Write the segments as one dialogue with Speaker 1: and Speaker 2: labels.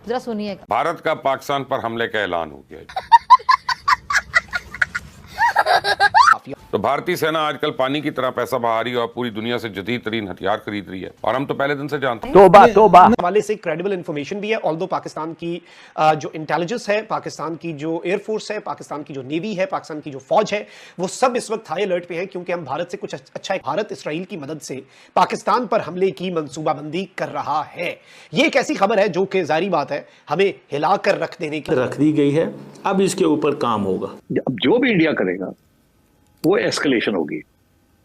Speaker 1: जरा सुनिएगा।
Speaker 2: भारत का पाकिस्तान पर हमले का ऐलान हो गया। तो भारतीय सेना आजकल पानी की तरह पैसा बहा रही है और पूरी दुनिया से जदीद तरीन हथियार खरीद रही है, और हम तो पहले दिन से जानते हैं।
Speaker 3: तोबा हवाले से क्रेडिबल इंफॉर्मेशन भी है। ऑल्दो पाकिस्तान की जो इंटेलिजेंस है, पाकिस्तान की जो एयरफोर्स है, पाकिस्तान की जो नेवी है, पाकिस्तान की जो फौज है, वो सब इस वक्त हाई अलर्ट पे है, क्योंकि हम भारत से कुछ अच्छा है। भारत इसराइल की मदद से पाकिस्तान पर हमले की मंसूबाबंदी कर रहा है। ये एक ऐसी खबर है जो कि जारी बात है हमें हिलाकर रख
Speaker 4: दी गई है। अब इसके ऊपर काम होगा।
Speaker 5: अब जो भी इंडिया करेगा वो एस्केलेशन होगी।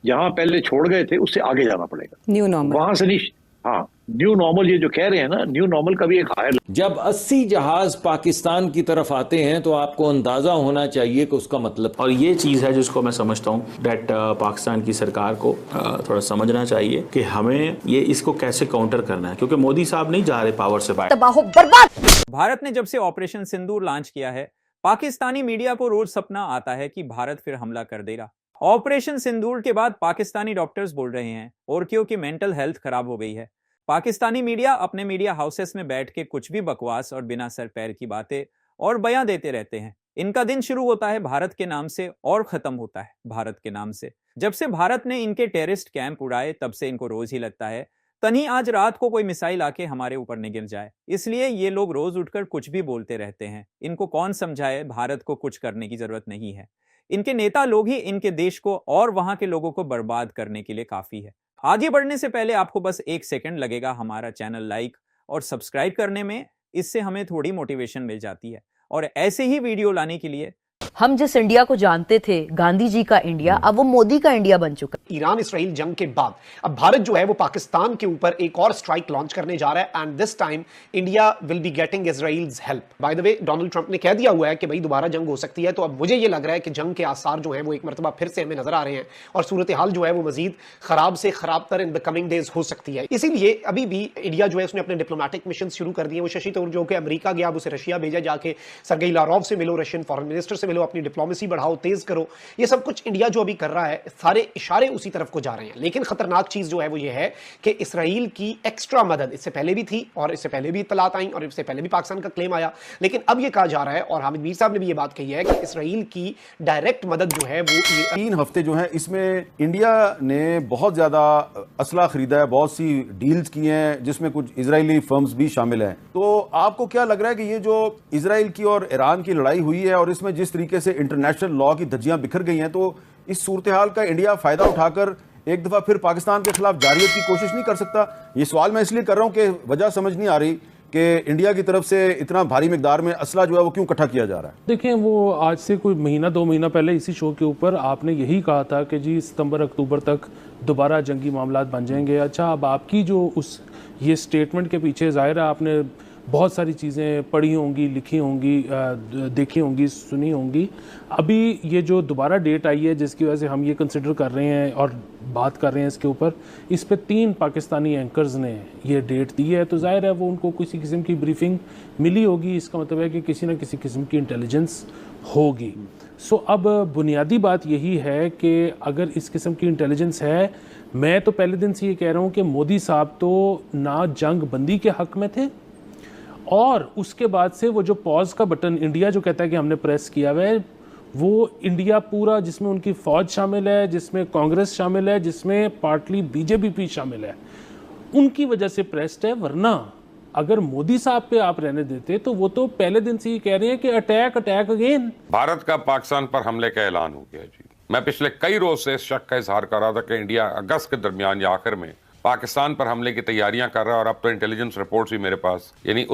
Speaker 5: जहां पहले छोड़ गए थे उससे आगे जाना पड़ेगा,
Speaker 6: न्यू नॉर्मल।
Speaker 5: वहां से नहीं। हाँ, न्यू नॉर्मल, ये जो कह रहे हैं ना, न्यू नॉर्मल का भी एक हायर।
Speaker 7: जब 80 जहाज पाकिस्तान की तरफ आते हैं तो आपको अंदाजा होना चाहिए कि उसका मतलब।
Speaker 4: और ये चीज है जिसको मैं समझता हूँ दैट पाकिस्तान की सरकार को थोड़ा समझना चाहिए कि हमें ये इसको कैसे काउंटर करना है, क्योंकि मोदी साहब नहीं जा रहे पावर से बाहर।
Speaker 1: तबाह बर्बाद।
Speaker 8: भारत ने जब से ऑपरेशन सिंदूर लॉन्च किया है, पाकिस्तानी मीडिया को रोज सपना आता है कि भारत फिर हमला कर देगा। ऑपरेशन सिंदूर के बाद पाकिस्तानी डॉक्टर्स बोल रहे हैं और क्योंकि मेंटल हेल्थ खराब हो गई है। पाकिस्तानी मीडिया अपने मीडिया हाउसेस में बैठ के कुछ भी बकवास और बिना सर पैर की बातें और बयां देते रहते हैं। इनका दिन शुरू होता है भारत के नाम से और खत्म होता है भारत के नाम से। जब से भारत ने इनके टेररिस्ट कैंप उड़ाए तब से इनको रोज ही लगता है कहीं आज रात को कोई मिसाइल आके हमारे ऊपर न गिर जाए। इसलिए ये लोग रोज उठकर कुछ भी बोलते रहते हैं। इनको कौन समझाए भारत को कुछ करने की जरूरत नहीं है। इनके नेता लोग ही इनके देश को और वहां के लोगों को बर्बाद करने के लिए काफी है। आगे बढ़ने से पहले आपको बस 1 सेकंड लगेगा हमारा चैनल लाइक और सब्सक्राइब करने में। इससे हमें थोड़ी मोटिवेशन मिल जाती है और ऐसे ही वीडियो लाने के लिए।
Speaker 1: हम जिस इंडिया को जानते थे, गांधी जी का इंडिया, अब वो मोदी का इंडिया बन चुका है।
Speaker 3: ईरान इसराइल जंग के बाद अब भारत जो है वो पाकिस्तान के ऊपर एक और स्ट्राइक लॉन्च करने जा रहा है, and this time India will be getting Israel's help. By the way, Donald Trump ने कह दिया हुआ है कि भाई दोबारा जंग हो सकती है। तो अब मुझे ये लग रहा है कि जंग के आसार जो है वो एक मरतबा फिर से हमें नजर आ रहे हैं और सूरत हाल जो है वो मजीद खराब से खराब तर इन द कमिंग डेज हो सकती है। इसीलिए अभी भी इंडिया जो है उसने अपने डिप्लोमेटिक मिशन शुरू कर दिए। वो शशि थरूर जो कि अमेरिका गया, उसे रशिया भेजा, जाके सरगेई लारोव से मिलो, रशियन फॉरेन मिनिस्टर से मिलो, अपनी डिप्लोमेसी बढ़ाओ, तेज करो। ये सब कुछ इंडिया जो अभी कर रहा है, सारे इशारे उसी तरफ को जा रहे हैं। लेकिन खतरनाक चीज जो है वो ये है कि इसराइल की एक्स्ट्रा मदद इससे पहले भी थी और इससे पहले भी इत्तलात आई और इससे पहले भी पाकिस्तान का क्लेम आया, लेकिन अब ये कहा जा रहा है और हामिद मीर साहब ने भी ये बात कही है कि इसराइल की डायरेक्ट मदद जो है वो
Speaker 9: 3 हफ्ते जो है इसमें इंडिया ने बहुत ज्यादा असला खरीदा है, बहुत सी डील्स की हैं जिसमें कुछ इजरायली फर्म्स भी शामिल हैं। तो आपको क्या लग रहा है कि ये जो इजराइल की और ईरान की लड़ाई हुई है और इसमें जिस तरीके से इंटरनेशनल लॉ की धज्जियां बिखर गई हैं, तो इस सूरत हाल का इंडिया फायदा उठाकर एक दफा फिर पाकिस्तान के खिलाफ जारियत की कोशिश नहीं कर सकता? ये सवाल मैं इसलिए कर रहा हूं कि वजह समझ नहीं आ रही कि इंडिया की तरफ से इतना भारी मिकदार में असला जो है वो क्यों इकट्ठा किया जा रहा है।
Speaker 10: देखें, वो आज से कोई महीना 2 महीना पहले इसी शो के ऊपर आपने यही कहा था कि जी सितंबर अक्टूबर तक दोबारा जंगी मामलात बन जाएंगे। अच्छा, अब आपकी जो उस ये स्टेटमेंट के पीछे ज़ाहिर है आपने बहुत सारी चीज़ें पढ़ी होंगी, लिखी होंगी, देखी होंगी, सुनी होंगी। अभी ये जो दोबारा डेट आई है जिसकी वजह से हम ये कंसिडर कर रहे हैं और बात कर रहे हैं इसके ऊपर, इस पे 3 पाकिस्तानी एंकर्स ने ये डेट दी है। तो जाहिर है वो उनको किसी किस्म की ब्रीफिंग मिली होगी। इसका मतलब है कि किसी न किसी किस्म की इंटेलिजेंस होगी। सो अब बुनियादी बात यही है कि अगर इस किस्म की इंटेलिजेंस है, मैं तो पहले दिन से ये कह रहा हूँ कि मोदी साहब तो ना जंग बंदी के हक़ में थे, और उसके बाद से वो जो पॉज का बटन इंडिया जो कहता है कि हमने प्रेस किया हुआ है, वो इंडिया पूरा, जिसमें उनकी फ़ौज शामिल है, जिसमें कांग्रेस शामिल है, जिसमें पार्टली बीजेपी भी शामिल है, उनकी वजह से प्रेस्ड है। वरना अगर मोदी साहब पे आप रहने देते तो वो तो पहले दिन से ही कह रहे हैं कि अटैक अटैक अगेन।
Speaker 2: भारत का पाकिस्तान पर हमले का ऐलान हो गया जी। मैं पिछले कई रोज से इस शक का इजहार कर रहा था कि इंडिया अगस्त के दरमियान या आखिर में पाकिस्तान पर हमले की तैयारियां कर रहा है, और अब तो इंटेलिजेंस रिपोर्ट्स भी मेरे पास मेरे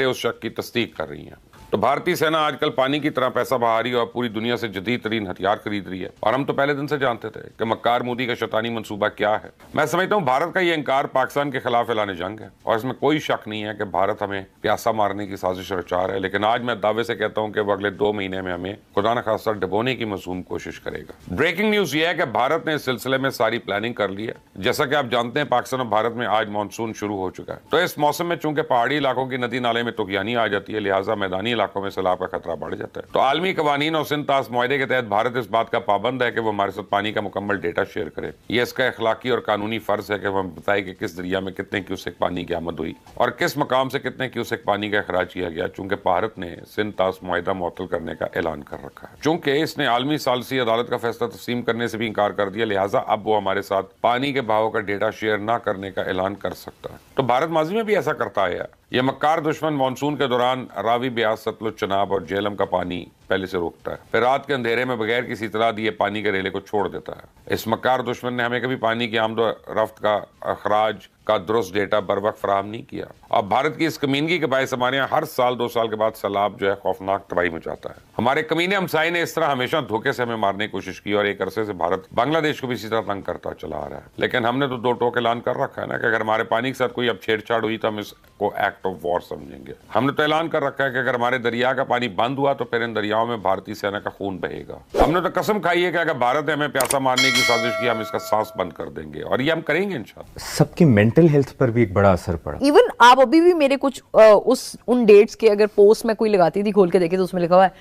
Speaker 2: उस शक की तस्दीक कर रही हैं। तो भारतीय सेना आजकल पानी की तरह पैसा बहा रही है और पूरी दुनिया से जदीद तरीन हथियार खरीद रही है, और हम तो पहले दिन से जानते थे कि मक्कार मोदी का शैतानी मंसूबा क्या है। मैं समझता हूँ भारत का ये इंकार पाकिस्तान के खिलाफ ऐलान जंग है, और इसमें कोई शक नहीं है कि भारत हमें प्यासा मारने की साजिश रचा रहा है। लेकिन आज मैं दावे से कहता हूँ कि वो अगले 2 महीने में हमें खुदा न खास्ता डुबोने की मसूम कोशिश करेगा। ब्रेकिंग न्यूज ये है कि भारत ने इस सिलसिले में सारी प्लानिंग कर ली है। जैसा कि आप जानते हैं, पाकिस्तान और भारत में आज मानसून शुरू हो चुका है। तो इस मौसम में चूंकि पहाड़ी इलाकों की नदी नाले में तुगयानी आ जाती है, लिहाजा मैदानी इलाकों में सैलाब का खतरा बढ़ जाता है। तो आलमी कवानीन और सिंध तास मुआहदे के तहत भारत इस बात का पाबंद है कि वो हमारे साथ पानी का मुकम्मल डेटा शेयर करे। ये इसका अखलाकी और कानूनी फर्ज है कि वो हमें बताए कि किस दरिया में कितने क्यूसेक पानी की आमद हुई और किस मकाम से कितने क्यूसेक पानी का अखराज किया गया, चूंकि भारत ने सिंध तास मुआहदा मुअत्तल करने का ऐलान कर रखा है। चूंकि इसने आलमी सालसी अदालत का फैसला तस्लीम करने से भी इंकार कर दिया, लिहाजा अब वो हमारे साथ पानी के बहाव का डेटा शेयर ना करने का ऐलान कर सकता है। तो भारत माजी में भी ऐसा करता आया। यह मक्कार दुश्मन मानसून के दौरान रावी, ब्यास, सतलुज, चनाब और झेलम का पानी पहले से रोकता है, फिर रात के अंधेरे में बगैर किसी इतला दिए पानी के रेले को छोड़ देता है। इस मक्कार दुश्मन ने हमें कभी पानी की आमद रफ्त का अखराज का दुरुस्त डेटा बर वक्त फराहम नहीं किया। अब भारत की इस कमीनगी के बायस हमारे यहाँ हर साल 2 साल के बाद सैलाब जो है खौफनाक तबाही मचाता है। हमारे कमीने हमसाये ने इस तरह हमेशा धोखे से हमें मारने की कोशिश की और एक अरसे से भारत बांग्लादेश को भी इसी तरह तंग करता चला आ रहा है। लेकिन हमने तो 2 टोक ऐलान कर रखा है ना कि अगर हमारे पानी के साथ कोई अब छेड़छाड़ हुई तो हम इसको एक्ट ऑफ वॉर समझेंगे। हमने तो ऐलान कर रखा है कि अगर हमारे दरिया का पानी बंद हुआ तो फिर इन दरियाओं में भारतीय सेना का खून बहेगा। हमने तो कसम खाई है कि अगर भारत ने हमें प्यासा मारने की साजिश की, हम इसका सांस बंद कर देंगे और ये हम करेंगे इंशाल्लाह।
Speaker 6: सबकी मेंटल हेल्थ पर भी बड़ा असर पड़ा।
Speaker 1: इवन आप अभी भी मेरे कुछ उन डेट्स के अगर पोस्ट में कोई लगाती थी खोल के देखे तो उसमें लिखा हुआ है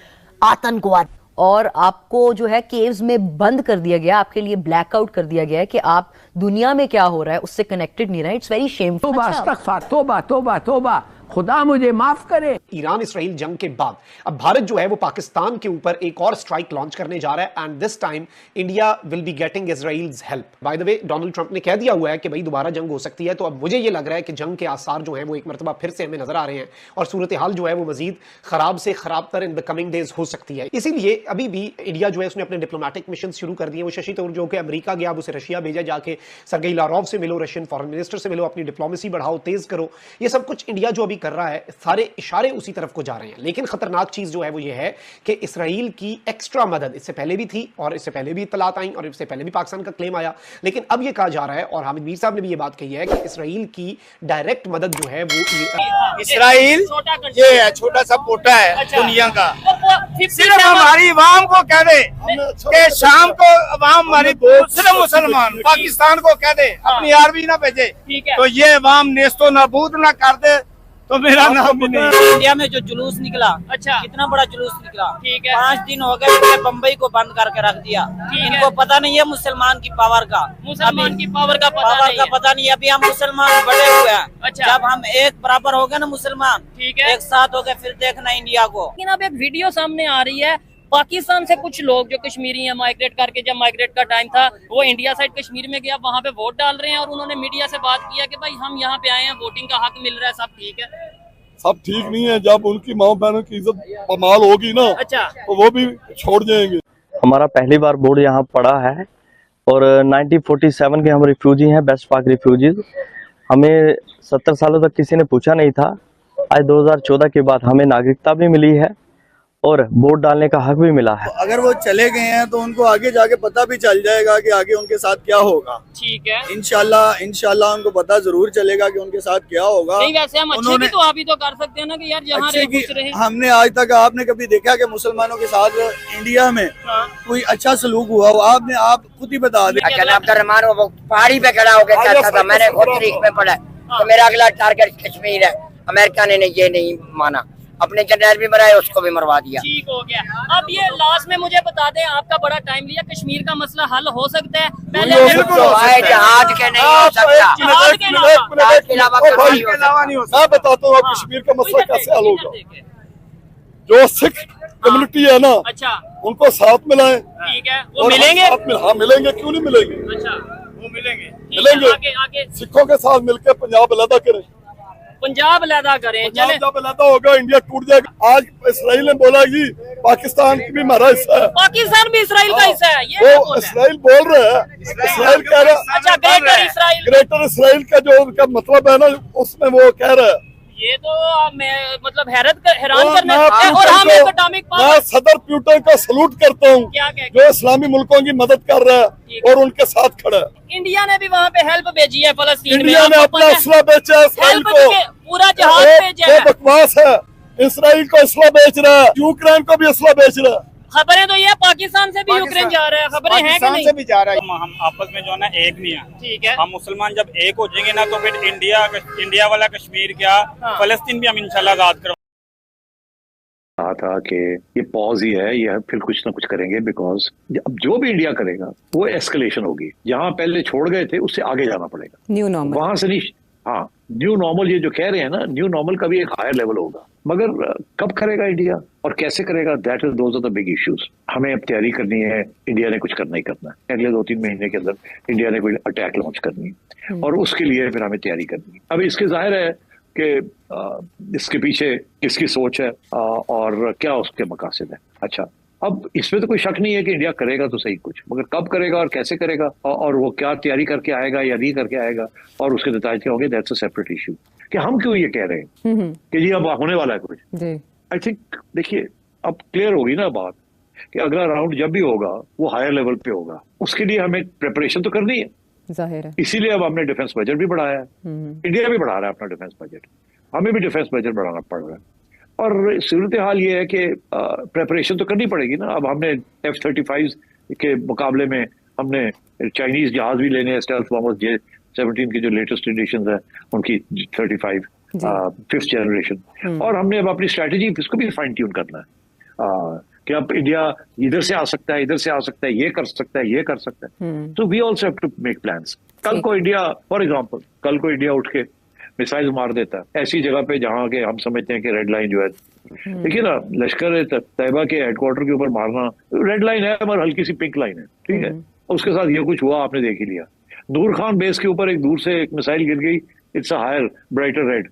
Speaker 1: आतंकवाद, और आपको जो है केव्स में बंद कर दिया गया, आपके लिए ब्लैकआउट कर दिया गया है कि आप दुनिया में क्या हो रहा है उससे कनेक्टेड नहीं रहे। It's very shameful.
Speaker 11: तौबा तौबा तौबा, खुदा मुझे माफ करे।
Speaker 3: ईरान इसराइल जंग के बाद अब भारत जो है वो पाकिस्तान के ऊपर एक और स्ट्राइक लॉन्च करने जा रहा है and this time India will be getting Israel's help. By the way Donald Trump ने कह दिया हुआ है कि भाई दोबारा जंग हो सकती है, तो अब मुझे ये लग रहा है कि जंग के आसार जो हैं वो एक मरतबा फिर से हमें नजर आ रहे हैं और सूरत हाल जो है वो मजीद खराब से खराब तर इन द कमिंग डेज हो सकती है। इसीलिए अभी भी इंडिया जो है उसने अपने डिप्लोमेटिक मिशन शुरू कर दिए। वो शशि थरूर जो कि अमेरिका गया, अब उसे रशिया भेजा, जाके सरगेई लारोव से मिलो, रशियन फॉरेन मिनिस्टर से मिलो, अपनी डिप्लोमेसी बढ़ाओ, तेज करो। ये सब कुछ इंडिया जो अभी कर रहा है, सारे इशारे उसी तरफ को जा रहे हैं। लेकिन खतरनाक चीज जो है वो ये है कि इसराइल की एक्स्ट्रा मदद इससे पहले भी थी और इससे पहले भी इत्तलात आई और इससे पहले भी पाकिस्तान का क्लेम आया, लेकिन अब ये कहा जा रहा है और हामिद मीर साहब ने भी ये बात कही है कि इसराइल की डायरेक्ट मदद जो है वो
Speaker 12: इसराइल ये है, छोटा सा पोटा है दुनिया का। सिर्फ हमारी अवाम को कह दे कि शाम को अवाम हमारी सिर्फ मुसलमान पाकिस्तान को कह दे अपनी आर्मी ना भेजे, तो ये अवाम नेस्तो नाबूद ना कर दे तो मेरा नाम भी नहीं।
Speaker 13: इंडिया में जो जुलूस निकला, अच्छा कितना बड़ा जुलूस निकला, ठीक है 5 दिन हो गए बम्बई को बंद करके रख दिया। इनको पता नहीं है मुसलमान की पावर का, मुसलमान की पावर का पता नहीं। अभी हम मुसलमान बड़े हुए हैं, अच्छा जब हम एक बराबर हो गए ना मुसलमान, ठीक है एक साथ हो गए, फिर देखना इंडिया को।
Speaker 14: लेकिन अब एक वीडियो सामने आ रही है पाकिस्तान से कुछ लोग जो कश्मीरी हैं माइग्रेट करके, जब माइग्रेट का टाइम था वो इंडिया साइड कश्मीर में गया, वहाँ पे वोट डाल रहे हैं और उन्होंने मीडिया से बात किया कि भाई हम यहाँ पे आए हैं, वोटिंग का हक मिल रहा है, सब ठीक है।
Speaker 15: सब ठीक नहीं है, जब उनकी माँ बहनों की इज्जत बमाल होगी ना, अच्छा तो वो भी छोड़ जाएंगे।
Speaker 16: हमारा पहली बार बोर्ड यहाँ पड़ा है और 1947 के हम रिफ्यूजी हैं, बेस्ट पाक रिफ्यूजीज। हमें 70 सालों तक किसी ने पूछा नहीं था। आज 2014 के बाद हमें नागरिकता भी मिली है और वोट डालने का हक भी मिला है।
Speaker 12: अगर वो चले गए हैं तो उनको आगे जाके पता भी चल जाएगा कि आगे उनके साथ क्या होगा, ठीक है इंशाल्लाह उनको पता जरूर चलेगा कि उनके साथ क्या होगा। नहीं वैसे हम अच्छे भी तो आप ही तो कर सकते हैं ना कि यार जहाँ रहे। हमने आज तक आपने कभी देखा कि मुसलमानों के साथ इंडिया में कोई अच्छा सलूक हुआ हो? आपने आप खुद ही बता दें।
Speaker 13: अब्दुर्रहमान वो पहाड़ी पे खड़ा होकर कहता था मैंने खुद तारीख में पढ़ा तो मेरा अगला टारगेट कश्मीर है। अमेरिका ने ये नहीं माना, अपने जर्नल भी मराए, उसको भी मरवा दिया। ठीक हो गया। अब ये लास्ट में मुझे बता दें, आपका बड़ा टाइम लिया, कश्मीर का मसला हल हो सकता है? पहले जहाज के नहीं हो सकता, जहाज के अलावा नहीं हो सकता।
Speaker 15: मैं बताता हूँ कश्मीर का मसला कैसे हल होगा। जो सिख कम्युनिटी है ना, अच्छा उनको साथ मिलाएं, ठीक है वो मिलेंगे। हाँ मिलेंगे, क्यों नहीं मिलेंगे? अच्छा वो मिलेंगे। सिखों के साथ मिलकर पंजाब अलहदा करें,
Speaker 14: पंजाब अलहदा करें, चले
Speaker 15: जब अलहदा होगा इंडिया टूट जाएगा। आज इसराइल ने बोला कि पाकिस्तान की भी हमारा हिस्सा है,
Speaker 14: पाकिस्तान भी इसराइल का हिस्सा है। ये
Speaker 15: वो इसराइल बोल रहे हैं, इसराइल कह रहा है,
Speaker 14: अच्छा
Speaker 15: ग्रेटर इसराइल का जो उनका मतलब है ना, उसमें वो कह रहा है।
Speaker 14: ये तो मतलब हैरान करने और हम एटॉमिक
Speaker 15: मैं सदर प्यूटन का सलूट करता हूँ जो इस्लामी मुल्कों की मदद कर रहा है और उनके साथ खड़ा है।
Speaker 14: इंडिया ने भी वहाँ पे हेल्प भेजी है फलस्तीन में।
Speaker 15: इंडिया ने अपना असला बेचा है इसराइल को,
Speaker 14: पूरा जहाज भेजा है।
Speaker 15: बकवास है, इसराइल को असला बेच रहा है, यूक्रेन को भी असला बेच रहा है।
Speaker 14: खबरें तो ये पाकिस्तान से भी यूक्रेन जा रहा है, खबरें हैं कि नहीं?
Speaker 12: से भी जा रहा है। हम आपस में जो है ना एक नहीं है, ठीक है। हम मुसलमान जब एक हो जाएंगे ना तो फिर इंडिया वाला कश्मीर क्या, फलस्तीन भी हम इंशाल्लाह आजाद करवा।
Speaker 5: कहा था कि ये पॉज ही है, ये फिर कुछ ना कुछ करेंगे, बिकॉज अब जो भी इंडिया करेगा वो एस्केलेशन होगी। जहां पहले छोड़ गए थे उससे आगे जाना पड़ेगा,
Speaker 17: न्यू नॉर्मल
Speaker 5: वहां से नहीं। हाँ, न्यू नॉर्मल ये जो कह रहे हैं ना, न्यू नॉर्मल का भी एक हायर लेवल होगा, मगर कब करेगा इंडिया और कैसे करेगा, that is those are the big issues. हमें अब तैयारी करनी है, इंडिया ने कुछ करना ही करना है। अगले 2-3 महीने के अंदर इंडिया ने कोई अटैक लॉन्च करनी है और उसके लिए फिर हमें तैयारी करनी है। अब इसके जाहिर है कि इसके पीछे किसकी सोच है और क्या उसके मकासद है। अच्छा, अब इसमें तो कोई शक नहीं है कि इंडिया करेगा तो सही कुछ, मगर कब करेगा और कैसे करेगा और वो क्या तैयारी करके आएगा या नहीं करके आएगा और उसके नतीजे क्या होंगे, दैट्स अ सेपरेट इशू। कि हम क्यों ये कह रहे हैं कि जी अब होने वाला है कुछ। आई थिंक देखिए अब क्लियर होगी ना बात कि अगला राउंड जब भी होगा वो हायर लेवल पे होगा, उसके लिए हमें प्रिपरेशन तो करनी है,
Speaker 17: जाहिर है।
Speaker 5: इसीलिए अब हमने डिफेंस बजट भी बढ़ाया है। इंडिया भी बढ़ा रहा है अपना डिफेंस बजट, हमें भी डिफेंस बजट बढ़ाना पड़ रहा है। और सूरत हाल ये है कि प्रेपरेशन तो करनी पड़ेगी ना। अब हमने F-35 के मुकाबले में हमने चाइनीज जहाज भी लेने हैं, स्टेल्थ बॉम्बर्स J-17 की जो लेटेस्ट एडिशन है उनकी 35 5th जनरेशन, और हमने अब अपनी स्ट्रैटेजी इसको भी फाइन ट्यून करना है कि अब इंडिया इधर से आ सकता है, इधर से आ सकता है, ये कर सकता है, ये कर सकता है। तो we also have to make plans. कल को इंडिया फॉर एग्जाम्पल कल को इंडिया उठ के मिसाइल मार देता है ऐसी जगह पे जहां के हम समझते हैं कि रेड लाइन जो है, देखिए ना, लश्कर तैयबा के हेडक्वार्टर के ऊपर मारना रेड लाइन है मगर हल्की सी पिंक लाइन है, ठीक है। उसके साथ ये कुछ हुआ आपने देख ही लिया। नूर खान बेस के ऊपर एक दूर से एक मिसाइल गिर गई, it's a higher brighter red,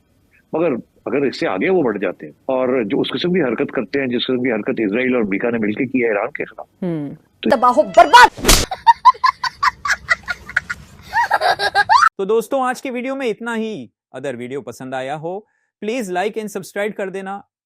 Speaker 5: मगर अगर इससे आगे वो बढ़ जाते हैं और जो उस किस्म की हरकत करते हैं जिस किस्म की हरकत इजराइल और अमेरिका ने मिलकर की है ईरान के खिलाफ,
Speaker 1: तबाह बर्बाद।
Speaker 8: तो दोस्तों आज की वीडियो में इतना ही। अगर वीडियो पसंद आया हो प्लीज लाइक एंड सब्सक्राइब कर देना